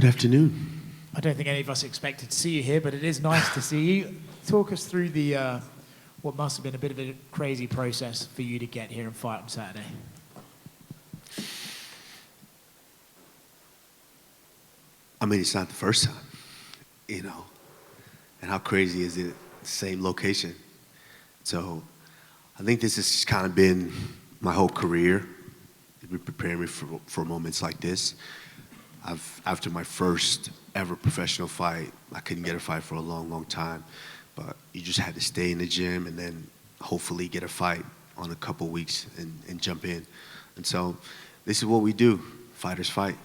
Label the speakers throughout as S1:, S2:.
S1: Good afternoon.
S2: I don't think any of us expected to see you here, but it is nice to see you. Talk us through the what must have been a bit of a crazy process for you to get here and fight on Saturday.
S1: I mean, it's not the first time, you know. And how crazy is it? Same location. So I think this has kind of been my whole career. It's been preparing me for moments like this. After my first ever professional fight, I couldn't get a fight for a long, long time. But you just had to stay in the gym and then hopefully get a fight on a couple weeks and jump in. And so this is what we do. Fighters fight.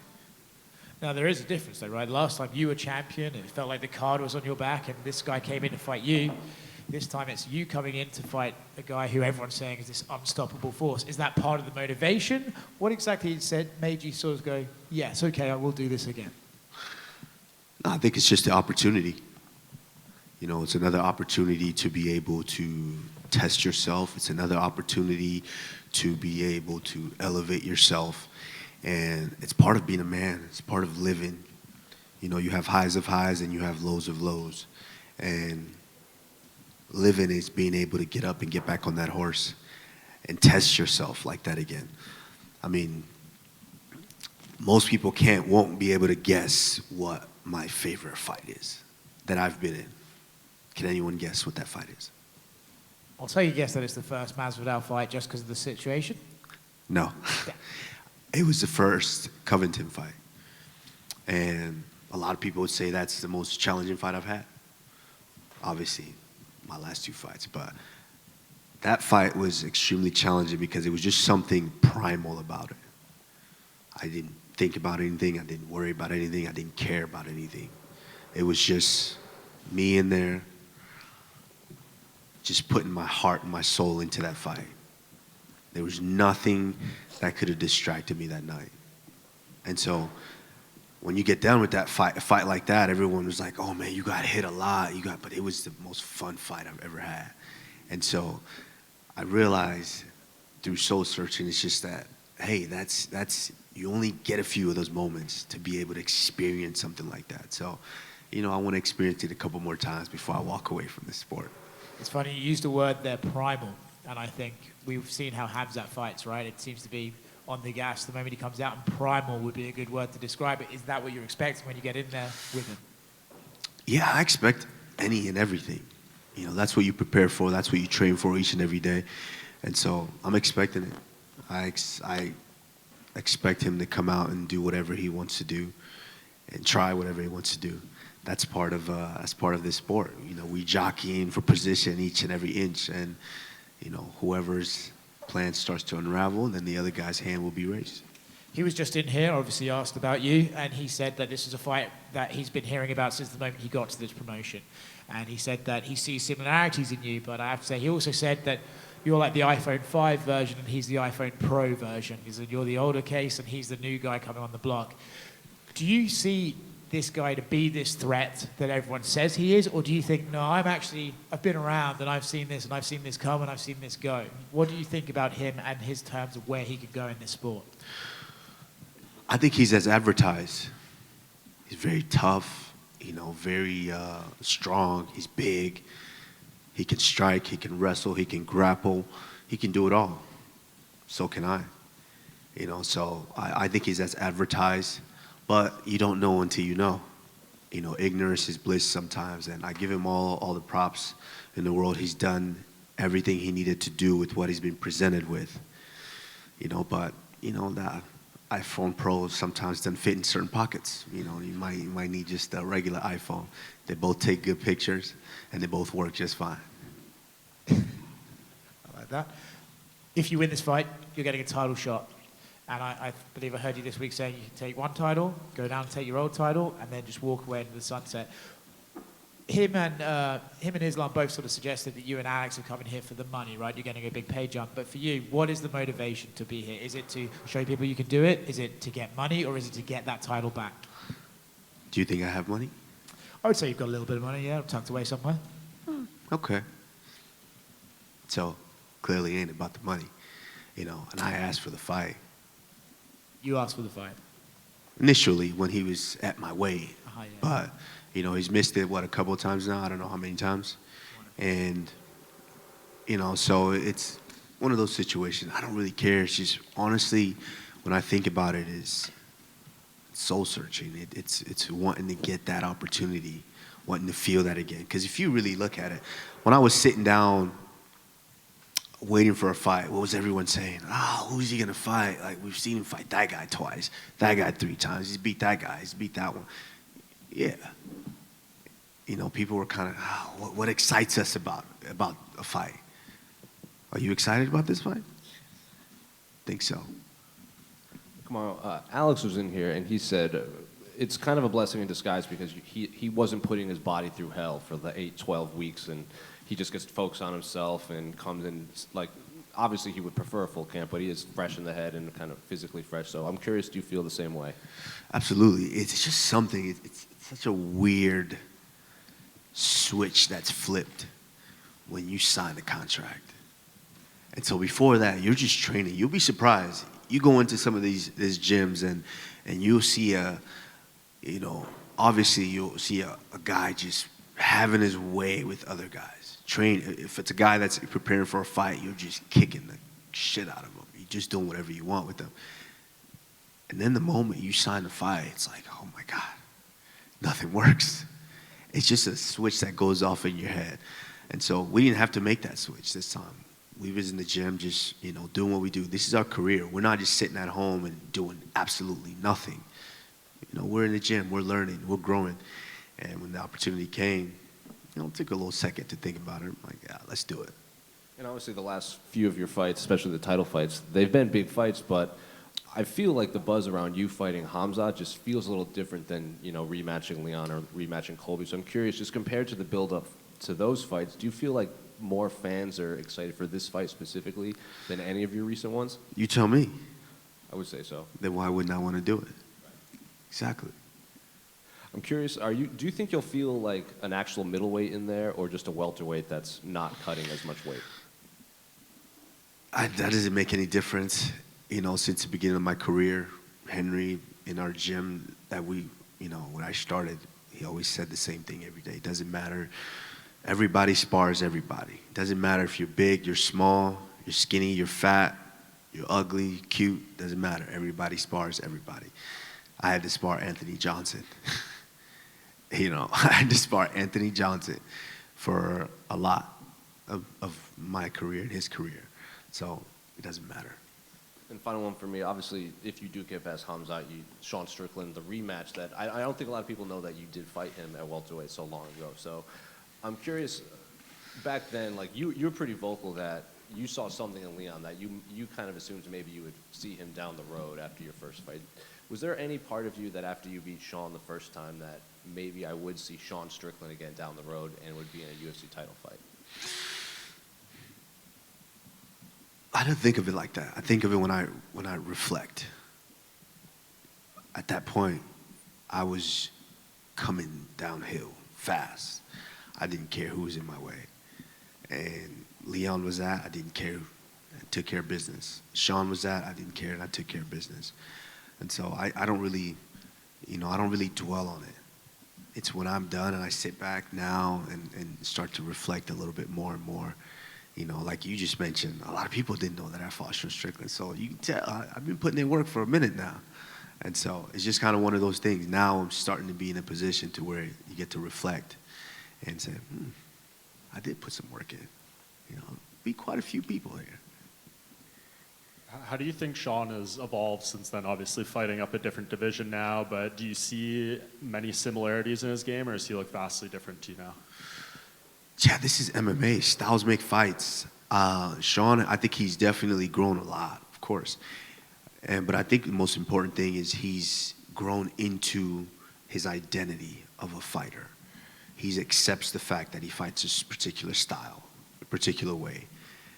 S2: Now, there is a difference, though, right? Last time you were champion, and it felt like the card was on your back, and this guy came in to fight you. This time it's you coming in to fight a guy who everyone's saying is this unstoppable force. Is that part of the motivation? What exactly said made you sort of go, yes, okay, I will do this again?
S1: I think it's just the opportunity. You know, it's another opportunity to be able to test yourself. It's another opportunity to be able to elevate yourself. And it's part of being a man. It's part of living. You know, you have highs of highs and you have lows of lows. And living is being able to get up and get back on that horse and test yourself like that again. I mean, most people won't be able to guess what my favorite fight is that I've been in. Can anyone guess what that fight is?
S2: I'll tell you guess that it's the first Masvidal fight just because of the situation.
S1: No.
S2: Yeah.
S1: It was the first Covington fight. And a lot of people would say that's the most challenging fight I've had. Obviously, my last two fights. But that fight was extremely challenging because it was just something primal about it. I didn't think about anything. I didn't worry about anything. I didn't care about anything. It was just me in there, just putting my heart and my soul into that fight. There was nothing that could have distracted me that night. And so when you get done with that fight, a fight like that, everyone was like, oh man, you got hit a lot. But it was the most fun fight I've ever had. And so I realized through soul searching, it's just that, hey, that's you only get a few of those moments to be able to experience something like that. So, you know, I want to experience it a couple more times before I walk away from this sport.
S2: It's funny, you used the word there, primal. And I think we've seen how Khamzat fights, right? It seems to be on the gas the moment he comes out, and primal would be a good word to describe it. Is that what you're expecting when you get in there with him?
S1: Yeah, I expect any and everything. You know, that's what you prepare for. That's what you train for each and every day. And so I'm expecting it. I expect him to come out and do whatever he wants to do and try whatever he wants to do. That's part of this sport. You know, we jockeying for position each and every inch, and you know, whoever's plan starts to unravel, then the other guy's hand will be raised.
S2: He was just in here, obviously asked about you, and he said that this is a fight that he's been hearing about since the moment he got to this promotion. And he said that he sees similarities in you, but I have to say, he also said that you're like the iPhone 5 version and he's the iPhone Pro version. He said you're the older case and he's the new guy coming on the block. Do you see this guy to be this threat that everyone says he is, or do you think, no, I've been around and I've seen this come and I've seen this go? What do you think about him and his terms of where he could go in this sport?
S1: I think he's as advertised. He's very tough, you know, very strong. He's big. He can strike, he can wrestle, he can grapple. He can do it all. So can I. You know, so I think he's as advertised. But you don't know until you know. You know, ignorance is bliss sometimes, and I give him all the props in the world. He's done everything he needed to do with what he's been presented with. You know, but, you know, the iPhone Pro sometimes doesn't fit in certain pockets. You know, you might need just a regular iPhone. They both take good pictures, and they both work just fine.
S2: I like that. If you win this fight, you're getting a title shot. And I believe I heard you this week saying you can take one title, go down and take your old title, and then just walk away into the sunset. Him and Islam both sort of suggested that you and Alex are coming here for the money, right? You're getting a big pay jump. But for you, what is the motivation to be here? Is it to show people you can do it? Is it to get money, or is it to get that title back?
S1: Do you think I have money?
S2: I would say you've got a little bit of money, yeah, tucked away somewhere.
S1: Okay. So clearly it ain't about the money, you know, and I asked for the fight.
S2: You asked for the fight.
S1: initially when he was at my weight.
S2: Yeah.
S1: But, you know, he's missed it, a couple of times now? I don't know how many times. And, you know, so it's one of those situations. I don't really care. It's just, honestly, when I think about it, is soul searching. It's wanting to get that opportunity, wanting to feel that again. Because if you really look at it, when I was sitting down waiting for a fight, what was everyone saying? Oh, who's he going to fight? Like, we've seen him fight that guy twice, that guy 3 times. He's beat that guy. He's beat that one. Yeah. You know, people were kind of, oh, what excites us about a fight? Are you excited about this fight? Think so.
S3: Kamaru, Alex was in here, and he said it's kind of a blessing in disguise because he wasn't putting his body through hell for the 8-12 weeks, and he just gets focused on himself and comes in, like, obviously he would prefer a full camp, but he is fresh in the head and kind of physically fresh. So I'm curious, do you feel the same way?
S1: Absolutely. It's just something, it's such a weird switch that's flipped when you sign the contract. And so before that, you're just training. You'll be surprised. You go into some of these gyms and you'll see obviously you'll see a guy just having his way with other guys. If it's a guy that's preparing for a fight, you're just kicking the shit out of him. You're just doing whatever you want with them. And then the moment you sign the fight, it's like, oh my God, nothing works. It's just a switch that goes off in your head. And so we didn't have to make that switch this time. We was in the gym just, doing what we do. This is our career. We're not just sitting at home and doing absolutely nothing. We're in the gym, we're learning, we're growing. And when the opportunity came, it took a little second to think about it. I'm like, yeah, let's do it.
S3: And obviously the last few of your fights, especially the title fights, they've been big fights, but I feel like the buzz around you fighting Khamzat just feels a little different than, rematching Leon or rematching Colby. So I'm curious, just compared to the build-up to those fights, do you feel like more fans are excited for this fight specifically than any of your recent ones?
S1: You tell me.
S3: I would say so.
S1: Then why wouldn't I want to do it? Exactly.
S3: I'm curious, do you think you'll feel like an actual middleweight in there or just a welterweight that's not cutting as much weight?
S1: That doesn't make any difference. Since the beginning of my career, Henry, in our gym that when I started, he always said the same thing every day. It doesn't matter. Everybody spars everybody. It doesn't matter if you're big, you're small, you're skinny, you're fat, you're ugly, cute. Doesn't matter. Everybody spars everybody. I had to spar Anthony Johnson. I had to spar Anthony Johnson for a lot of my career and his career. So it doesn't matter.
S3: And final one for me, obviously, if you do get past Khamzat, Sean Strickland, the rematch that I don't think a lot of people know that you did fight him at welterweight so long ago. So I'm curious, back then, like you were pretty vocal that you saw something in Leon that you kind of assumed maybe you would see him down the road after your first fight. Was there any part of you that after you beat Sean the first time that maybe I would see Sean Strickland again down the road and would be in a UFC title fight?
S1: I don't think of it like that. I think of it when I reflect. At that point, I was coming downhill fast. I didn't care who was in my way. And Leon was that, I didn't care. I took care of business. Sean was that, I didn't care, and I took care of business. And so I don't really, I don't really dwell on it. It's when I'm done and I sit back now and start to reflect a little bit more and more. Like you just mentioned, a lot of people didn't know that I fought Sean Strickland. So you can tell, I've been putting in work for a minute now. And so it's just kind of one of those things. Now I'm starting to be in a position to where you get to reflect and say, I did put some work in. Beat quite a few people here.
S4: How do you think Sean has evolved since then? Obviously fighting up a different division now, but do you see many similarities in his game, or does he look vastly different to you now?
S1: Yeah, this is MMA. Styles make fights. Sean, I think he's definitely grown a lot, of course. But I think the most important thing is he's grown into his identity of a fighter. He accepts the fact that he fights this particular style, a particular way.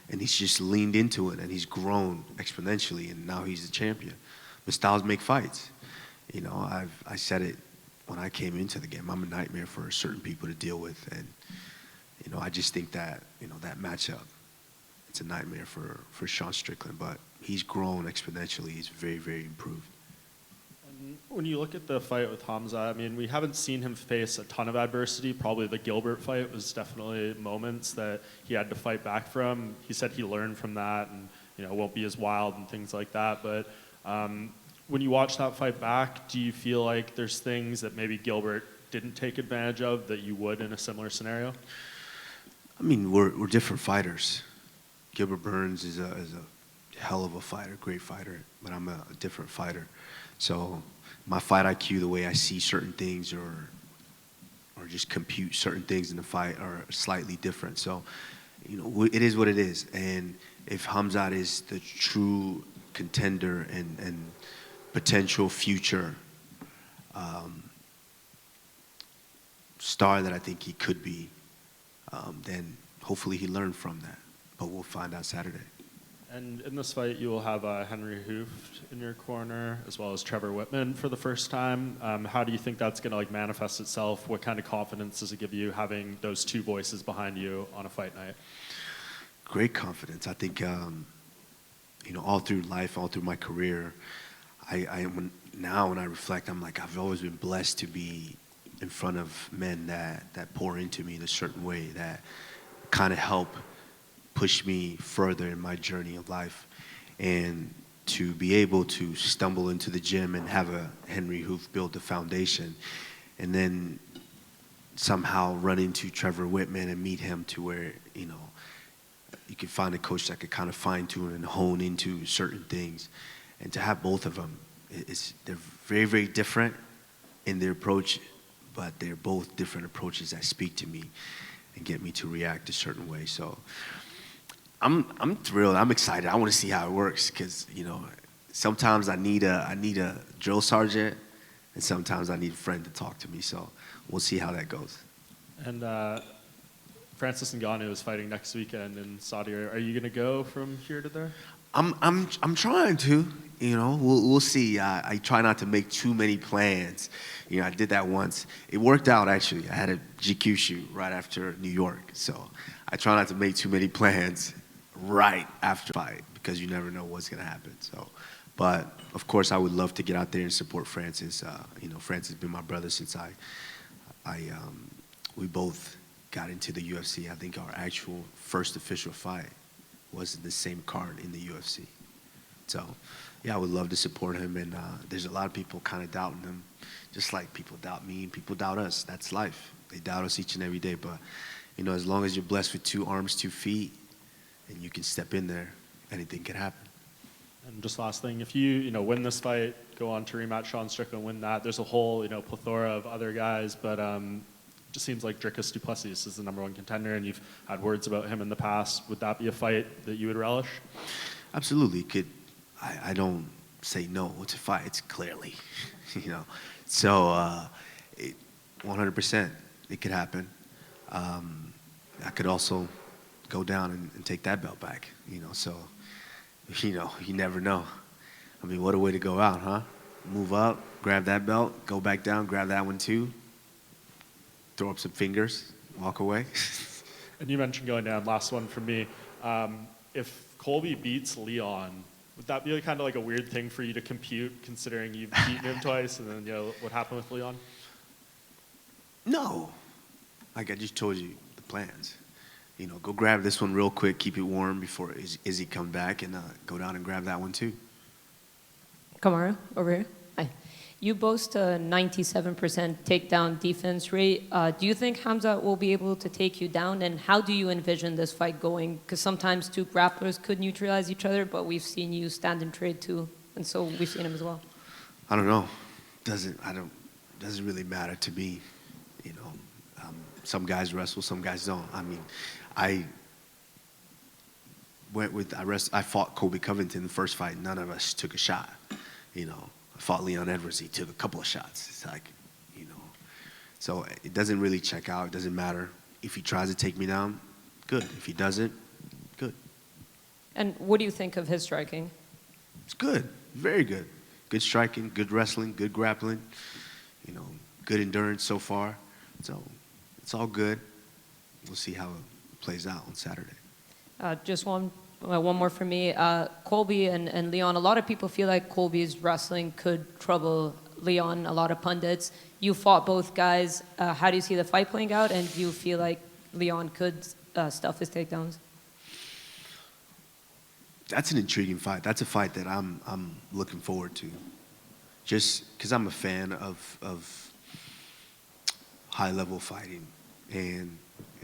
S1: And he's just leaned into it, and he's grown exponentially, and now he's the champion. But styles make fights. I said it when I came into the game. I'm a nightmare for certain people to deal with, and I just think that that matchup, it's a nightmare for Sean Strickland. But he's grown exponentially. He's very, very improved.
S4: And When you look at the fight with Hamza, I mean, we haven't seen him face a ton of adversity. Probably the Gilbert fight was definitely moments that he had to fight back from. He said he learned from that and, won't be as wild and things like that. But when you watch that fight back, do you feel like there's things that maybe Gilbert didn't take advantage of that you would in a similar scenario?
S1: I mean, we're different fighters. Gilbert Burns is a hell of a fighter, great fighter, but I'm a different fighter. So my fight IQ, the way I see certain things or just compute certain things in the fight are slightly different. So, it is what it is. And if Khamzat is the true contender and potential future star that I think he could be, then hopefully he learned from that. But we'll find out Saturday.
S4: And in this fight, you will have Henry Hooft in your corner, as well as Trevor Whitman for the first time. How do you think that's going to manifest itself? What kind of confidence does it give you having those two voices behind you on a fight night?
S1: Great confidence. I think, all through life, all through my career, now when I reflect, I'm like, I've always been blessed to be in front of men that pour into me in a certain way, that kind of help push me further in my journey of life. And to be able to stumble into the gym and have a Henry Hooft build the foundation, and then somehow run into Trevor Whitman and meet him to where, you can find a coach that could kind of fine-tune and hone into certain things. And to have both of them, they're very, very different in their approach, but they're both different approaches that speak to me and get me to react a certain way. So I'm thrilled. I'm excited. I want to see how it works because, sometimes I need a drill sergeant and sometimes I need a friend to talk to me. So we'll see how that goes.
S4: And Francis Ngannou is fighting next weekend in Saudi Arabia. Are you going to go from here to there?
S1: I'm trying to. We'll see. I try not to make too many plans. I did that once. It worked out actually. I had a GQ shoot right after New York, so I try not to make too many plans right after the fight because you never know what's gonna happen. So, but of course, I would love to get out there and support Francis. Francis has been my brother since we both got into the UFC. I think our actual first official fight was the same card in the UFC. So, yeah, I would love to support him. And there's a lot of people kind of doubting him, just like people doubt me, people doubt us. That's life. They doubt us each and every day. But, as long as you're blessed with 2 arms, 2 feet, and you can step in there, anything can happen.
S4: And just last thing, if you win this fight, go on to rematch Sean Strickland, win that, there's a whole plethora of other guys, but it just seems like Dricus du Plessis is the #1 contender, and you've had words about him in the past. Would that be a fight that you would relish?
S1: Absolutely. I don't say no to fights, clearly. So 100% it could happen. I could also go down and take that belt back, so you never know. I mean, what a way to go out, huh? Move up, grab that belt, go back down, grab that one too, throw up some fingers, walk away.
S4: And you mentioned going down. Last one from me. If Colby beats Leon, would that be kind of like a weird thing for you to compute, considering you've beaten him twice, and then what happened with Leon?
S1: No, like I just told you the plans. Go grab this one real quick, keep it warm before Izzy comes back, and go down and grab that one too.
S5: Kamaru, over here. Hi. You boast a 97% takedown defense rate. Do you think Khamzat will be able to take you down? And how do you envision this fight going? Because sometimes 2 grapplers could neutralize each other, but we've seen you stand and trade too. And so we've seen him as well.
S1: I don't know. Doesn't really matter to me. Some guys wrestle, some guys don't. I mean, I fought Colby Covington in the first fight. None of us took a shot. I fought Leon Edwards. He took a couple of shots. It's like, so it doesn't really check out. It doesn't matter. If he tries to take me down, good. If he doesn't, good.
S5: And what do you think of his striking?
S1: It's good. Very good. Good striking, good wrestling, good grappling. Good endurance so far. So it's all good. We'll see how it plays out on Saturday.
S5: Just one more for me. Colby and Leon, a lot of people feel like Colby's wrestling could trouble Leon, a lot of pundits. You fought both guys. How do you see the fight playing out? And do you feel like Leon could stuff his takedowns?
S1: That's an intriguing fight. That's a fight that I'm looking forward to. Just because I'm a fan of high-level fighting, and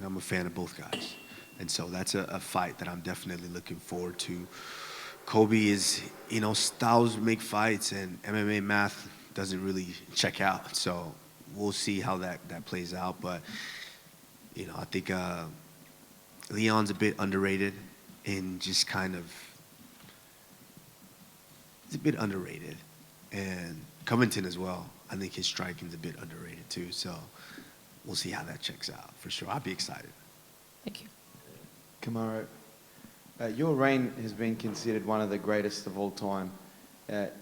S1: I'm a fan of both guys. And so that's a fight that I'm definitely looking forward to. Kobe is, styles make fights, and MMA math doesn't really check out. So we'll see how that plays out. But, I think Leon's a bit underrated and just kind of, he's a bit underrated. And Covington as well. I think his striking's a bit underrated too. So we'll see how that checks out for sure. I'll be excited.
S5: Thank you.
S6: Kamaru, your reign has been considered one of the greatest of all time.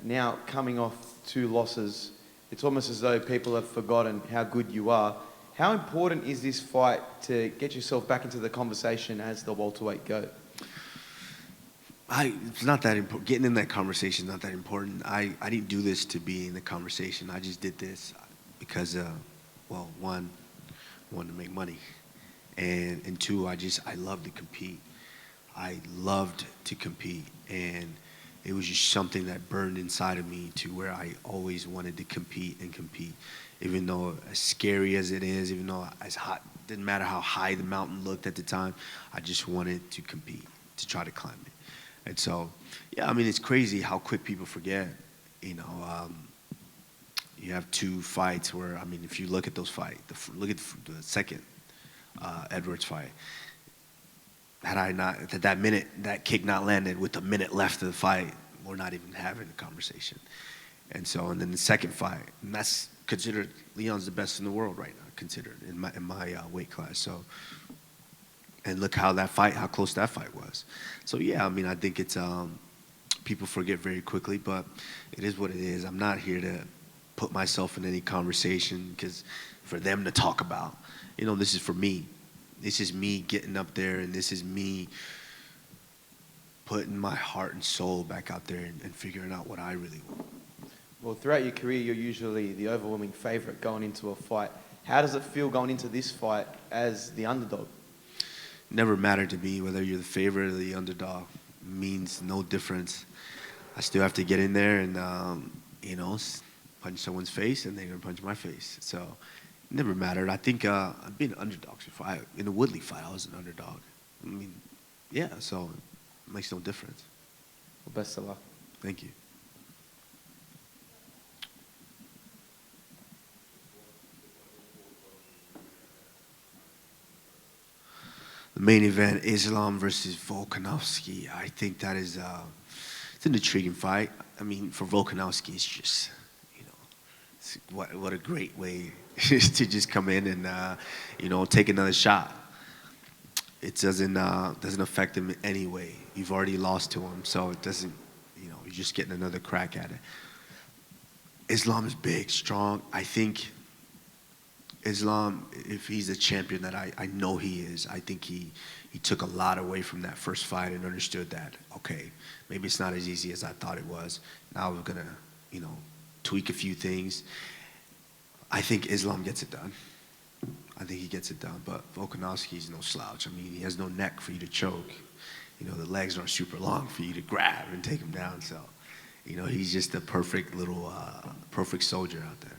S6: Now, coming off 2 losses, it's almost as though people have forgotten how good you are. How important is this fight to get yourself back into the conversation as the welterweight GOAT?
S1: It's not that important. Getting in that conversation is not that important. I didn't do this to be in the conversation. I just did this because, one, I wanted to make money. And 2, I love to compete. I loved to compete. And it was just something that burned inside of me to where I always wanted to compete and compete. Even though as scary as it is, even though as hot, didn't matter how high the mountain looked at the time, I just wanted to compete, to try to climb it. And so, yeah, it's crazy how quick people forget. You have 2 fights where, if you look at those fights, look at the second Edwards fight. Had I not, at that minute, that kick not landed with a minute left of the fight, we're not even having a conversation. And so, and then the second fight, and that's considered, Leon's the best in the world right now, considered in my weight class. So, and look how close that fight was. So yeah, I think it's, people forget very quickly, but it is what it is. I'm not here to put myself in any conversation because for them to talk about. This is for me. This is me getting up there, and this is me putting my heart and soul back out there and figuring out what I really want.
S6: Well, throughout your career, you're usually the overwhelming favorite going into a fight. How does it feel going into this fight as the underdog?
S1: Never mattered to me whether you're the favorite or the underdog. It means no difference. I still have to get in there and, punch someone's face, and they're going to punch my face. So it never mattered. I think I've been an underdog before. In the Woodley fight, I was an underdog. Yeah, so it makes no difference.
S6: Well, best of luck.
S1: Thank you. The main event, Islam versus Volkanovski. I think that is it's an intriguing fight. For Volkanovski, it's just, what a great way to just come in and, take another shot. It doesn't affect him in any way. You've already lost to him, so it doesn't, you're just getting another crack at it. Islam is big, strong. I think Islam, if he's a champion that I know he is, I think he took a lot away from that first fight and understood that, okay, maybe it's not as easy as I thought it was. Now we're going to, tweak a few things. I think Islam gets it done. I think he gets it done. But Volkanovski's no slouch. He has no neck for you to choke. The legs aren't super long for you to grab and take him down. So, he's just a perfect little, perfect soldier out there.